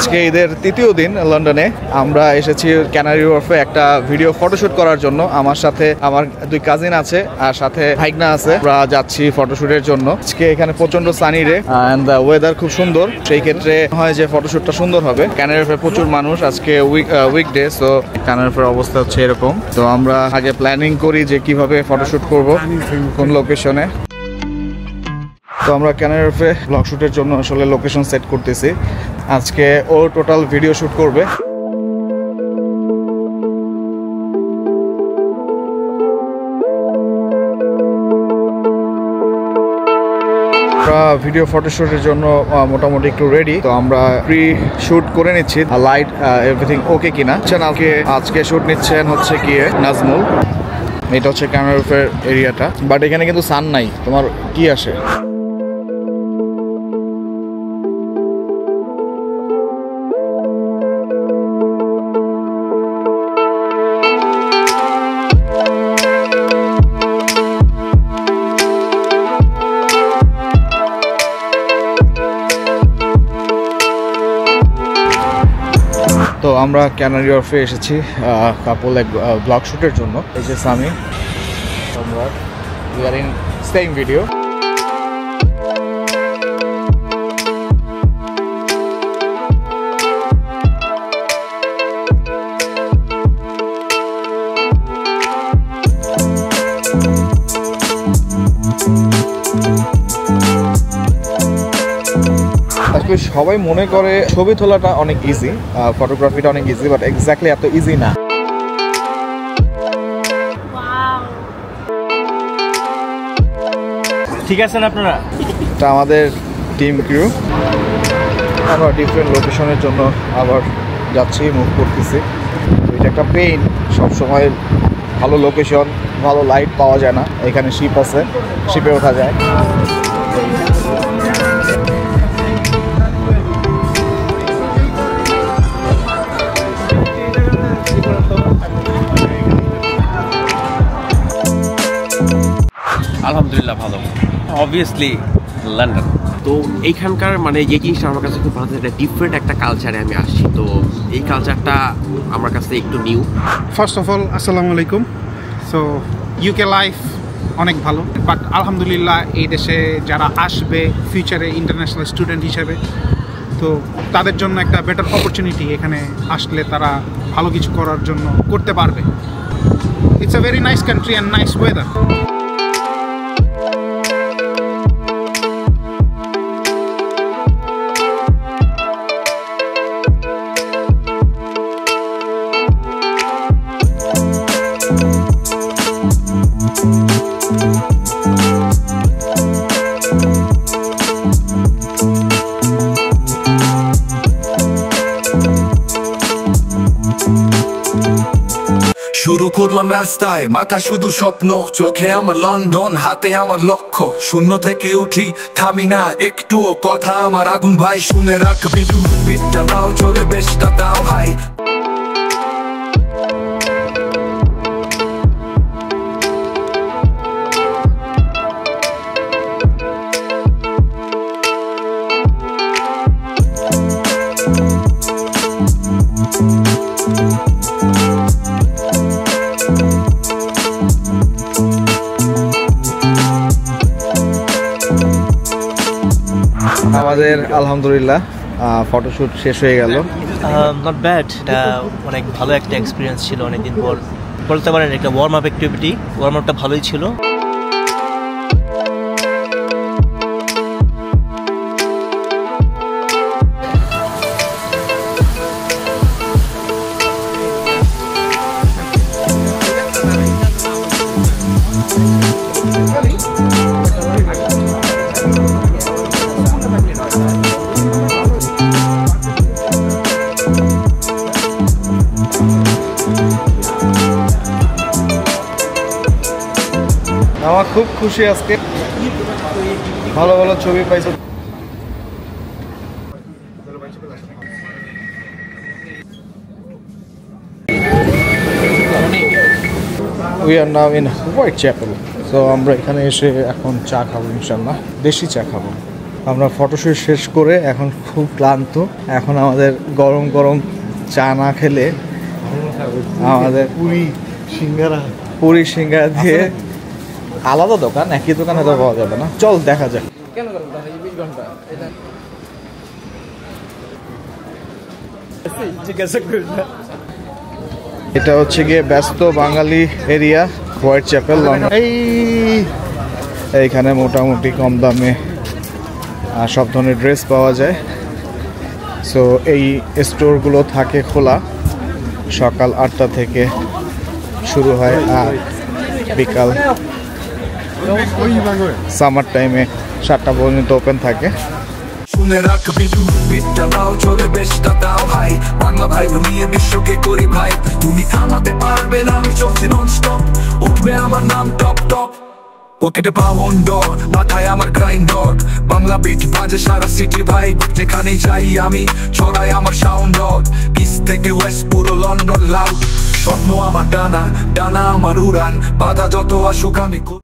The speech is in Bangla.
আজকে ঈদের তৃতীয় দিন লন্ডনে। আমরা এসেছি ক্যানারি ওয়ার্ফে একটা ভিডিও ফটোশুট করার জন্য। আমার সাথে আমার দুই কাজিন আছে আর সাথে ভাইগনা আছে। আমরা যাচ্ছি ফটোশুটের জন্য। আজকে এখানে প্রচন্ড সানি রে এন্ড দ্য ওয়েদার খুব সুন্দর, সেই ক্ষেত্রে হয় যে ফটোশুটটা সুন্দর হবে। ক্যানারি ওয়ার্ফে প্রচুর মানুষ, আজকে উইকডে, সো ক্যানারি ওয়ার্ফের অবস্থা হচ্ছে এরকম। তো আমরা আগে প্ল্যানিং করি যে কিভাবে ফটোশুট করব, কোন লোকেশনে। তো আমরা ক্যানারি ওয়ার্ফে ব্লগ শুটের জন্য আসলে লোকেশন সেট করতেছি। আজকে ও টোটাল ভিডিও শুট করবে। ভিডিও ফটোশুটের জন্য মোটামুটি একটু রেডি। তো আমরা প্রি শুট করে নিচ্ছি, লাইট এভরিথিং ওকে কিনা। আজকে শুট নিচ্ছেন হচ্ছে গিয়ে নাজমুল। এটা হচ্ছে ক্যানারি ওয়ার্ফের এরিয়াটা, বাট এখানে কিন্তু সান নাই। তোমার কি আসে? তো আমরা ক্যানারি ওয়ার্ফে এসেছি কাপল এক ব্লগ শুটের জন্য। এই যে সামি, আমরা we are in same video. সবাই মনে করে ছবি তোলাটা অনেক ইজি, ফটোগ্রাফিটা অনেক ইজি, বাট এক্স্যাক্টলি এত ইজি না। ঠিক আছেন আপনারা? এটা আমাদের টিম ক্রু। আমরা ডিফারেন্ট লোকেশনের জন্য আবার যাচ্ছি, মুভ করতেছি। এটা একটা পেইন, সবসময় ভালো লোকেশন, ভালো লাইট পাওয়া যায় না। এখানে শিপ আছে, শিপে ওঠা যায়। আলহামদুলিল্লাহ ভালো। Obviously London. তো এইখানকার মানে যে জিনিসটা আমার কাছে খুব ভালো, একটা ডিফারেন্ট একটা কালচারে আমি আসছি। তো এই কালচারটা আমার কাছে একটু নিউ। ফার্স্ট অফ অল আসসালামু আলাইকুম। সো ইউকে লাইফ অনেক ভালো, বাট আলহামদুলিল্লাহ এই দেশে যারা আসবে ফিউচারে ইন্টারন্যাশনাল স্টুডেন্ট হিসেবে, তো তাদের জন্য একটা বেটার অপরচুনিটি। এখানে আসলে তারা ভালো কিছু করার জন্য করতে পারবে। It's a very nice country and nice weather. শুরু করলাম রাস্তায়, মাথা শুধু স্বপ্ন, চোখে আমার লন্ডন, হাতে আমার লক্ষ্য। শূন্য থেকে উঠি, থামি না একটুও, কথা আমার আগুন ভাই, শুনে রাখবি। বিদ্যা দাও, চলে বেশটা দাও ভাই। আমাদের আলহামদুলিল্লাহ ফটোশুট শেষ হয়ে গেল। নট ব্যাড, এটা অনেক ভালো একটা এক্সপিরিয়েন্স ছিল। অনেকদিন পর বলতে পারেন একটা ওয়ার্ম আপ অ্যাক্টিভিটি। ওয়ার্ম আপটা ভালোই ছিল। আমার খুব খুশি আজকে, ভালো ভালো ছবি পাইছো। We are now in Whitechapel. So আমরা এখানে এসে এখন চা খাবো, ইনশাআল্লাহ দেশি চা খাবো। আমরা ফটোশুট শেষ করে এখন খুব ক্লান্ত। এখন আমাদের গরম গরম চা না খেলে আমাদের পুরি সিঙ্গারা দিয়ে আলাদা দোকান, একই দোকানে তো পাওয়া যাবে না। চল দেখা যাক। এটা হচ্ছে গিয়ে ব্যস্ত বাঙালি এরিয়া, হোয়াইট চ্যাপেল লন্ডন। এইখানে মোটামুটি কম দামে সব ধরনের ড্রেস পাওয়া যায়। সো এই স্টোরগুলো থাকে খোলা, সকাল 8টা থেকে শুরু হয় আর বিকাল সামার টাইমে 7টা পর্যন্ত ওপেন থাকে। শুনে রাখবি বিদ্যা দাও চলে বেশটা দাও ভাই, বাংলা ভাই নিয়ে বিশ্বকে করি ভাই। তুমি থামাতে পারবে না, আমি চলছি নন স্টপ, উঠবে আমার নাম টপ টপ। পকেটে পাউন ডট, মাথায় আমার গ্রাইন্ডর, বাংলা বিট বাজে সারা সিটি ভাই। যেখানে যাই আমি ছড়াই আমার সাউন্ড ডট, ইস্ট থেকে ওয়েস্ট পুরো লন্ডন লাউড। স্বপ্ন আমার ডানা, ডানা আমার উড়ান, বাধা যত আসুক আমি